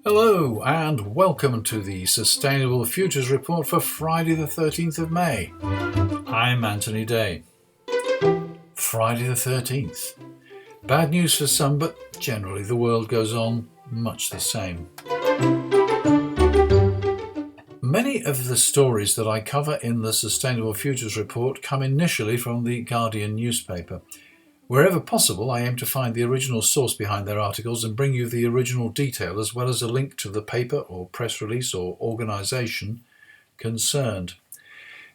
Hello and welcome to the Sustainable Futures Report for Friday the 13th of May. I'm Anthony Day. Friday the 13th. Bad news for some, but generally the world goes on much the same. Many of the stories that I cover in the Sustainable Futures Report come initially from the Guardian newspaper. Wherever possible, I aim to find the original source behind their articles and bring you the original detail, as well as a link to the paper or press release or organisation concerned.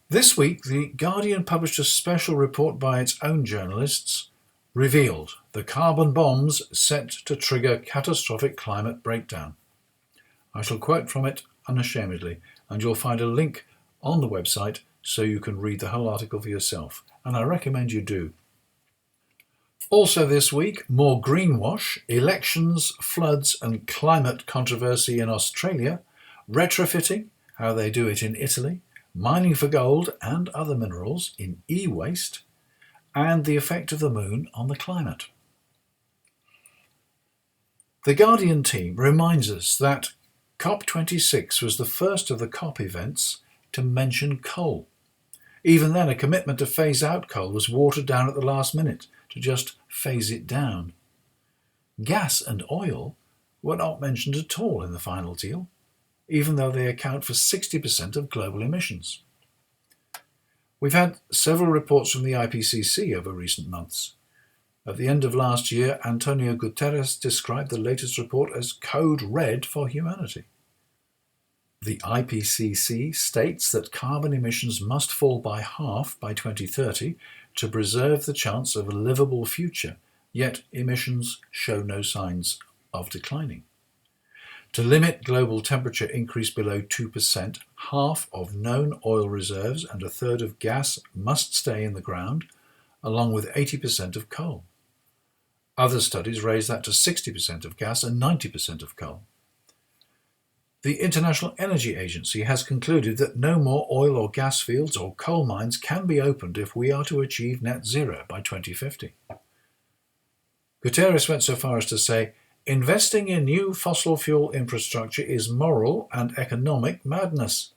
This week, the Guardian published a special report by its own journalists, revealed the carbon bombs set to trigger catastrophic climate breakdown. I shall quote from it unashamedly, and you'll find a link on the website so you can read the whole article for yourself, and I recommend you do. Also this week, more greenwash, elections, floods and climate controversy in Australia, retrofitting, how they do it in Italy, mining for gold and other minerals in e-waste, and the effect of the moon on the climate. The Guardian team reminds us that COP26 was the first of the COP events to mention coal. Even then, a commitment to phase out coal was watered down at the last minute to just phase it down. Gas and oil were not mentioned at all in the final deal, even though they account for 60% of global emissions. We've had several reports from the IPCC over recent months. At the end of last year, Antonio Guterres described the latest report as code red for humanity. The IPCC states that carbon emissions must fall by half by 2030 to preserve the chance of a livable future, yet emissions show no signs of declining. To limit global temperature increase below 2%, half of known oil reserves and a third of gas must stay in the ground, along with 80% of coal. Other studies raise that to 60% of gas and 90% of coal. The International Energy Agency has concluded that no more oil or gas fields or coal mines can be opened if we are to achieve net zero by 2050. Guterres went so far as to say, investing in new fossil fuel infrastructure is moral and economic madness.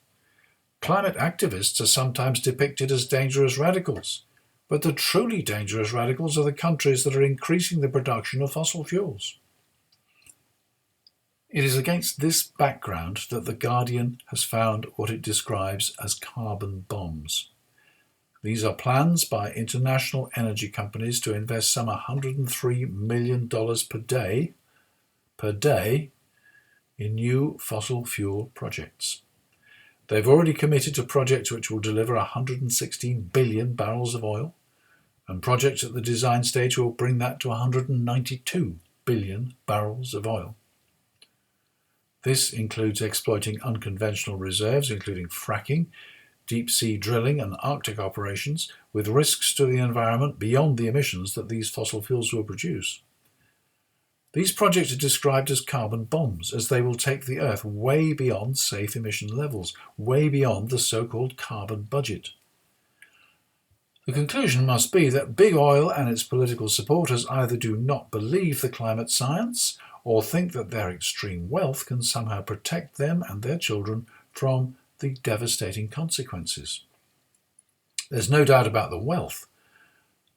Climate activists are sometimes depicted as dangerous radicals, but the truly dangerous radicals are the countries that are increasing the production of fossil fuels. It is against this background that The Guardian has found what it describes as carbon bombs. These are plans by international energy companies to invest some $103 million per day in new fossil fuel projects. They've already committed to projects which will deliver 116 billion barrels of oil, and projects at the design stage will bring that to 192 billion barrels of oil. This includes exploiting unconventional reserves, including fracking, deep-sea drilling and Arctic operations, with risks to the environment beyond the emissions that these fossil fuels will produce. These projects are described as carbon bombs, as they will take the Earth way beyond safe emission levels, way beyond the so-called carbon budget. The conclusion must be that big oil and its political supporters either do not believe the climate science or think that their extreme wealth can somehow protect them and their children from the devastating consequences. There's no doubt about the wealth.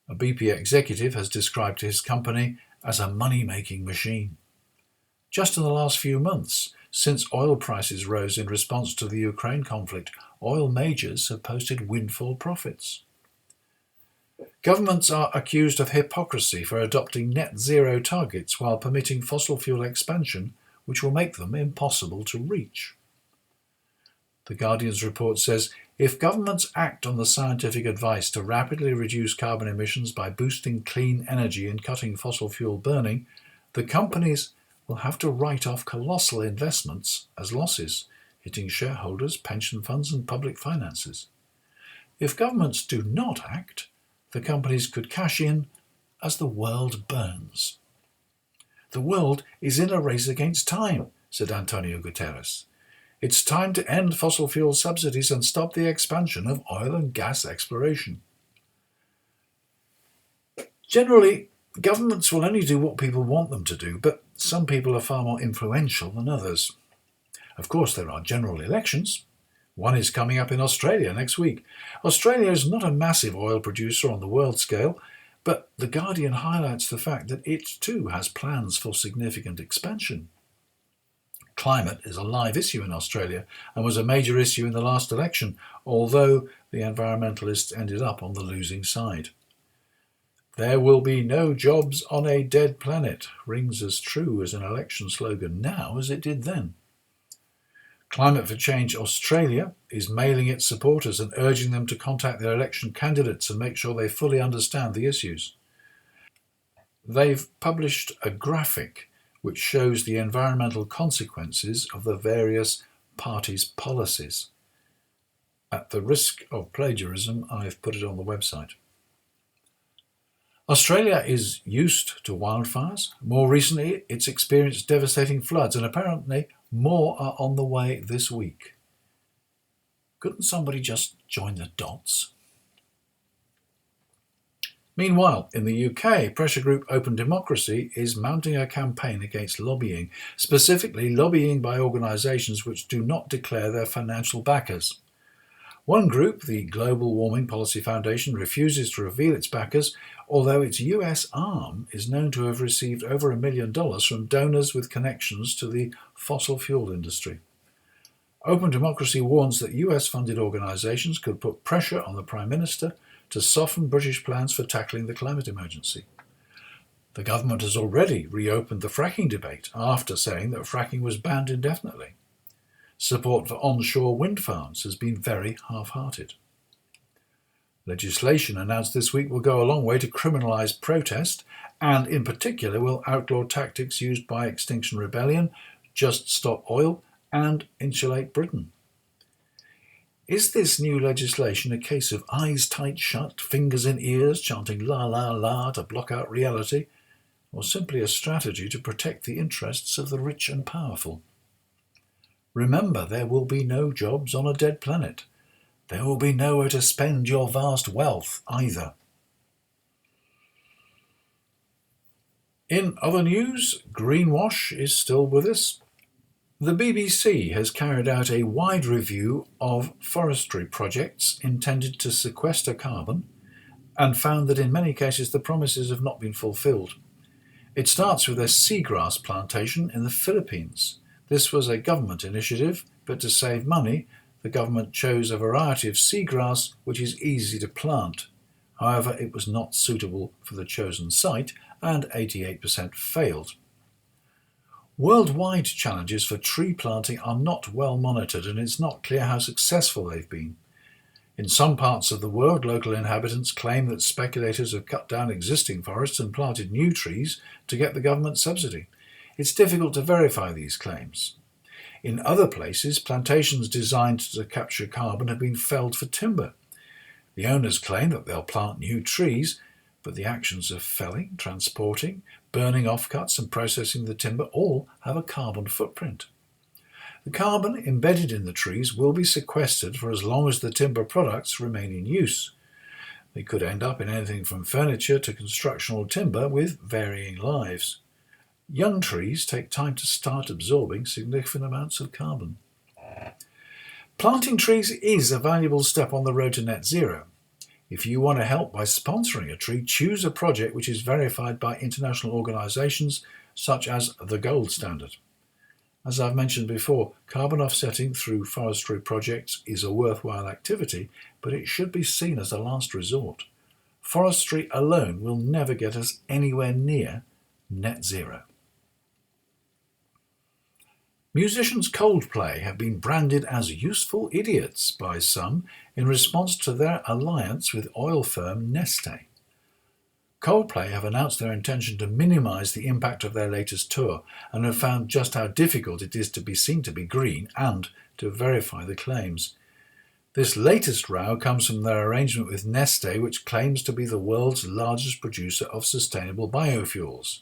A BP executive has described his company as a money-making machine. Just in the last few months, since oil prices rose in response to the Ukraine conflict, oil majors have posted windfall profits. Governments are accused of hypocrisy for adopting net zero targets while permitting fossil fuel expansion, which will make them impossible to reach. The Guardian's report says, if governments act on the scientific advice to rapidly reduce carbon emissions by boosting clean energy and cutting fossil fuel burning, the companies will have to write off colossal investments as losses, hitting shareholders, pension funds and public finances. If governments do not act, the companies could cash in as the world burns. The world is in a race against time, said Antonio Guterres. It's time to end fossil fuel subsidies and stop the expansion of oil and gas exploration. Generally, Governments will only do what people want them to do, but some people are far more influential than others. Of course, there are general elections. One is coming up in Australia next week. Australia is not a massive oil producer on the world scale, but The Guardian highlights the fact that it too has plans for significant expansion. Climate is a live issue in Australia and was a major issue in the last election, although the environmentalists ended up on the losing side. There will be no jobs on a dead planet rings as true as an election slogan now as it did then. Climate for Change Australia is mailing its supporters and urging them to contact their election candidates and make sure they fully understand the issues. They've published a graphic which shows the environmental consequences of the various parties' policies. At the risk of plagiarism, I've put it on the website. Australia is used to wildfires. More recently, it's experienced devastating floods, and apparently more are on the way this week. Couldn't somebody just join the dots? Meanwhile, in the UK, pressure group Open Democracy is mounting a campaign against lobbying, specifically lobbying by organisations which do not declare their financial backers. One group, the Global Warming Policy Foundation, refuses to reveal its backers, although its US arm is known to have received over $1 million from donors with connections to the fossil fuel industry. Open Democracy warns that US-funded organisations could put pressure on the Prime Minister to soften British plans for tackling the climate emergency. The government has already reopened the fracking debate after saying that fracking was banned indefinitely. Support for onshore wind farms has been very half-hearted. Legislation announced this week will go a long way to criminalise protest and in particular will outlaw tactics used by Extinction Rebellion, Just Stop Oil and Insulate Britain. Is this new legislation a case of eyes tight shut, fingers in ears, chanting la la la to block out reality, or simply a strategy to protect the interests of the rich and powerful? Remember, there will be no jobs on a dead planet. There will be nowhere to spend your vast wealth either. In other news, greenwash is still with us. The BBC has carried out a wide review of forestry projects intended to sequester carbon and found that in many cases the promises have not been fulfilled. It starts with a seagrass plantation in the Philippines. This was a government initiative, but to save money, the government chose a variety of seagrass which is easy to plant. However, it was not suitable for the chosen site, and 88% failed. Worldwide challenges for tree planting are not well monitored, and it's not clear how successful they've been. In some parts of the world, local inhabitants claim that speculators have cut down existing forests and planted new trees to get the government subsidy. It's difficult to verify these claims. In other places, plantations designed to capture carbon have been felled for timber. The owners claim that they'll plant new trees, but the actions of felling, transporting, burning offcuts and processing the timber all have a carbon footprint. The carbon embedded in the trees will be sequestered for as long as the timber products remain in use. They could end up in anything from furniture to constructional timber with varying lives. Young trees take time to start absorbing significant amounts of carbon. Planting trees is a valuable step on the road to net zero. If you want to help by sponsoring a tree, choose a project which is verified by international organisations such as the Gold Standard. As I've mentioned before, carbon offsetting through forestry projects is a worthwhile activity, but it should be seen as a last resort. Forestry alone will never get us anywhere near net zero. Musicians Coldplay have been branded as useful idiots by some in response to their alliance with oil firm Neste. Coldplay have announced their intention to minimise the impact of their latest tour and have found just how difficult it is to be seen to be green and to verify the claims. This latest row comes from their arrangement with Neste, which claims to be the world's largest producer of sustainable biofuels.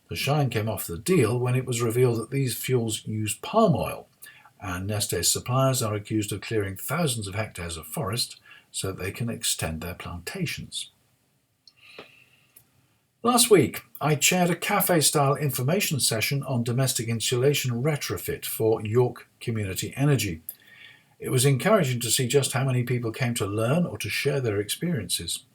The shine came off the deal when it was revealed that these fuels use palm oil, and Neste's suppliers are accused of clearing thousands of hectares of forest so that they can extend their plantations. Last week, I chaired a cafe-style information session on domestic insulation retrofit for York Community Energy. It was encouraging to see just how many people came to learn or to share their experiences.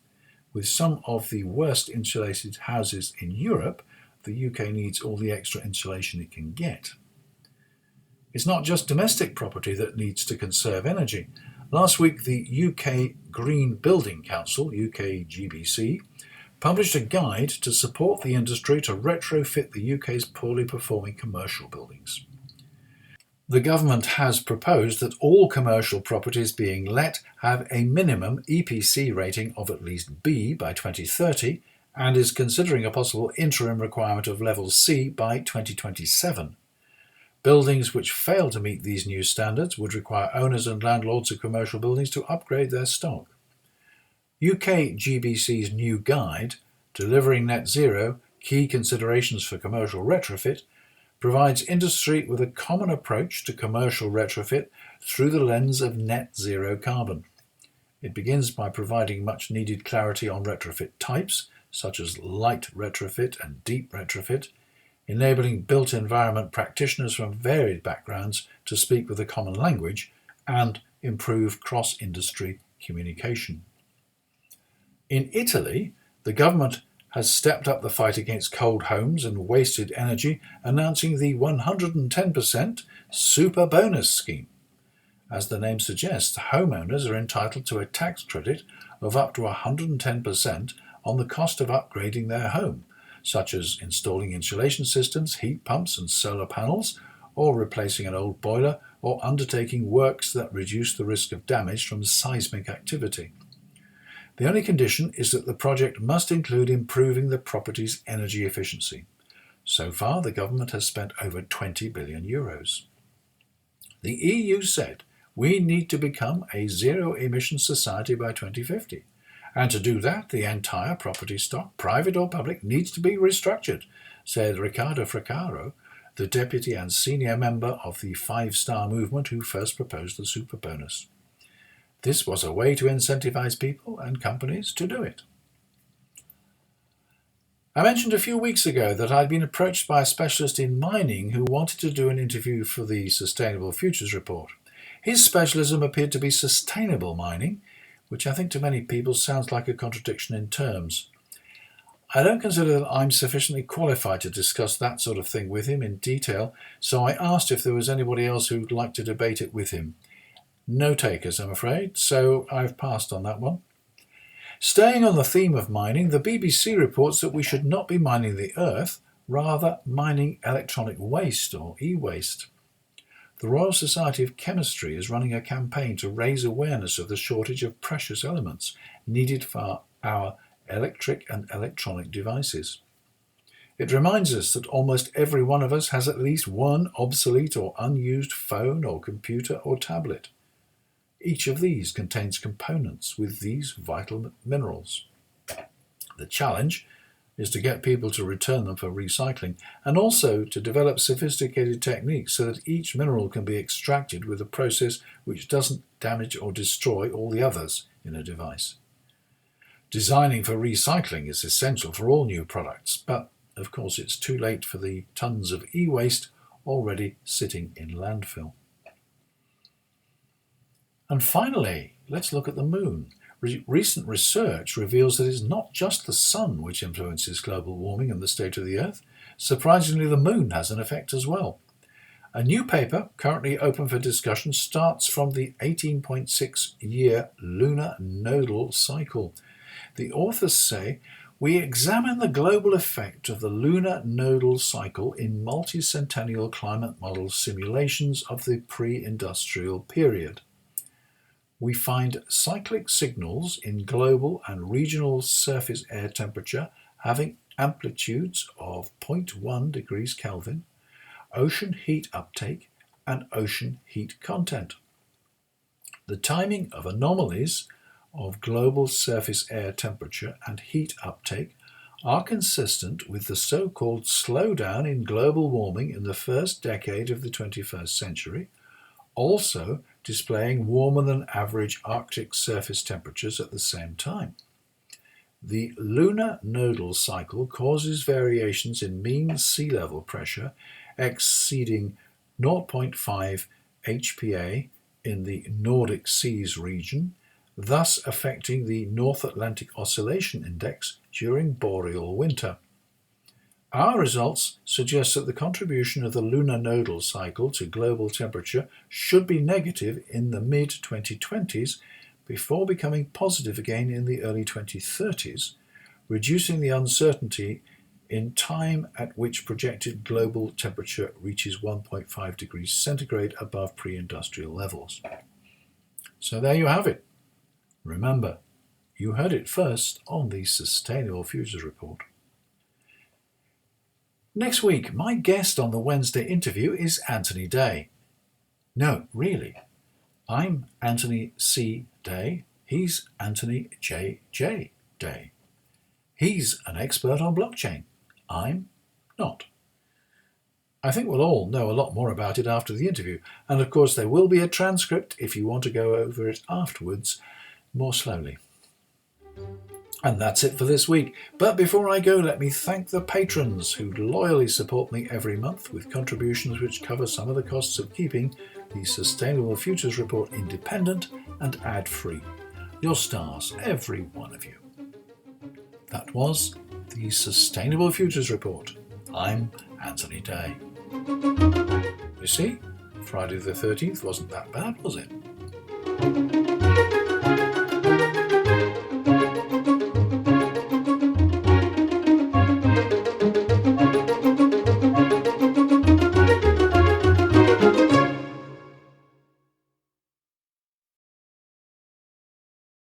With some of the worst insulated houses in Europe, the UK needs all the extra insulation it can get. It's not just domestic property that needs to conserve energy. Last week, the UK Green Building Council, UKGBC, published a guide to support the industry to retrofit the UK's poorly performing commercial buildings. The government has proposed that all commercial properties being let have a minimum EPC rating of at least B by 2030 and is considering a possible interim requirement of level C by 2027. Buildings which fail to meet these new standards would require owners and landlords of commercial buildings to upgrade their stock. UKGBC's new guide, Delivering Net Zero, Key Considerations for Commercial Retrofit, provides industry with a common approach to commercial retrofit through the lens of net zero carbon. It begins by providing much needed clarity on retrofit types, such as light retrofit and deep retrofit, enabling built environment practitioners from varied backgrounds to speak with a common language and improve cross-industry communication. In Italy, the government has stepped up the fight against cold homes and wasted energy, announcing the 110% super bonus scheme. As the name suggests, homeowners are entitled to a tax credit of up to 110% on the cost of upgrading their home, such as installing insulation systems, heat pumps and solar panels, or replacing an old boiler, or undertaking works that reduce the risk of damage from seismic activity. The only condition is that the project must include improving the property's energy efficiency. So far, the government has spent over €20 billion. The EU said we need to become a zero-emission society by 2050. And to do that, the entire property stock, private or public, needs to be restructured, said Riccardo Fraccaro, the deputy and senior member of the Five Star Movement who first proposed the super bonus. This was a way to incentivize people and companies to do it. I mentioned a few weeks ago that I'd been approached by a specialist in mining who wanted to do an interview for the Sustainable Futures Report. His specialism appeared to be sustainable mining, which I think to many people sounds like a contradiction in terms. I don't consider that I'm sufficiently qualified to discuss that sort of thing with him in detail, so I asked if there was anybody else who'd like to debate it with him. No takers, I'm afraid, so I've passed on that one. Staying on the theme of mining, the BBC reports that we should not be mining the earth, rather mining electronic waste or e-waste. The Royal Society of Chemistry is running a campaign to raise awareness of the shortage of precious elements needed for our electric and electronic devices. It reminds us that almost every one of us has at least one obsolete or unused phone or computer or tablet. Each of these contains components with these vital minerals. The challenge is to get people to return them for recycling and also to develop sophisticated techniques so that each mineral can be extracted with a process which doesn't damage or destroy all the others in a device. Designing for recycling is essential for all new products, but of course it's too late for the tons of e-waste already sitting in landfill. And finally, let's look at the moon. Recent research reveals that it's not just the sun which influences global warming and the state of the Earth. Surprisingly, the moon has an effect as well. A new paper, currently open for discussion, starts from the 18.6-year lunar nodal cycle. The authors say, we examine the global effect of the lunar nodal cycle in multi-centennial climate model simulations of the pre-industrial period. We find cyclic signals in global and regional surface air temperature having amplitudes of 0.1 degrees Kelvin, ocean heat uptake, and ocean heat content. The timing of anomalies of global surface air temperature and heat uptake are consistent with the so-called slowdown in global warming in the first decade of the 21st century, also displaying warmer than average Arctic surface temperatures at the same time. The lunar nodal cycle causes variations in mean sea level pressure exceeding 0.5 HPA in the Nordic Seas region, thus affecting the North Atlantic Oscillation Index during boreal winter. Our results suggest that the contribution of the lunar nodal cycle to global temperature should be negative in the mid-2020s before becoming positive again in the early 2030s, reducing the uncertainty in time at which projected global temperature reaches 1.5 degrees centigrade above pre-industrial levels. So there you have it. Remember, you heard it first on the Sustainable Futures Report. Next week, my guest on the Wednesday interview is Anthony Day. No, really. I'm Anthony C. Day. He's Anthony J. Day. He's an expert on blockchain. I'm not. I think we'll all know a lot more about it after the interview, and of course there will be a transcript if you want to go over it afterwards more slowly. And that's it for this week. But before I go, let me thank the patrons who loyally support me every month with contributions which cover some of the costs of keeping the Sustainable Futures Report independent and ad-free. Your stars, every one of you. That was the Sustainable Futures Report. I'm Anthony Day. You see, Friday the 13th wasn't that bad, was it?